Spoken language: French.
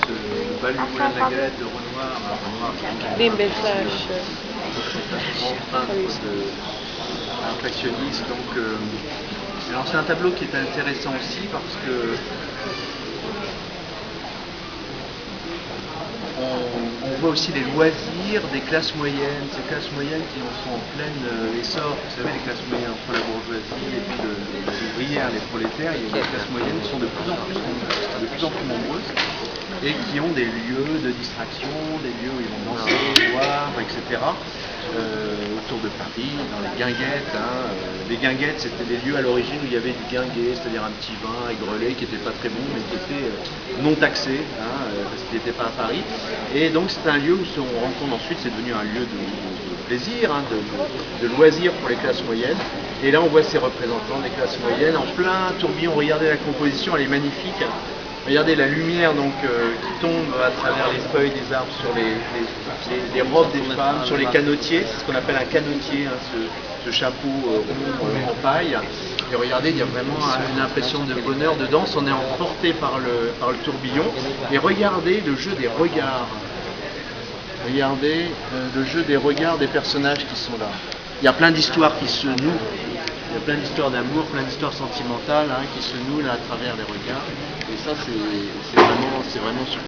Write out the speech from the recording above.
le bal du Moulin de la Galette de Renoir. Limbelflash. C'est un grand peintre impressionniste. Donc, alors c'est un tableau qui est intéressant aussi parce que on voit aussi les loisirs des classes moyennes, ces classes moyennes qui sont en plein essor. Vous savez, les classes moyennes entre la bourgeoisie et puis les ouvrières, les prolétaires, il y a des classes moyennes qui sont de plus en plus nombreuses et qui ont des lieux de distraction, des lieux où ils vont danser, boire, etc. Autour de Paris, dans les guinguettes. Les guinguettes, c'était des lieux à l'origine où il y avait du guinguet, c'est-à-dire un petit vin aigrelé qui n'était pas très bon, mais qui était non taxé, parce qu'il n'était pas à Paris. Et donc c'est un lieu où on rencontre ensuite, c'est devenu un lieu de plaisir, de loisirs pour les classes moyennes. Et là on voit ces représentants des classes moyennes en plein tourbillon. Regardez la composition, elle est magnifique. Regardez la lumière qui tombe à travers les feuilles des arbres sur les robes des femmes, sur les canotiers, c'est ce qu'on appelle un canotier, ce chapeau rond en paille. Et regardez, il y a vraiment une impression de bonheur, de danse, on est emporté par le tourbillon. Et regardez le jeu des regards. Regardez le jeu des regards des personnages qui sont là. Il y a plein d'histoires qui se nouent. Il y a plein d'histoires d'amour, plein d'histoires sentimentales qui se nouent là à travers les regards. Et ça, c'est vraiment super.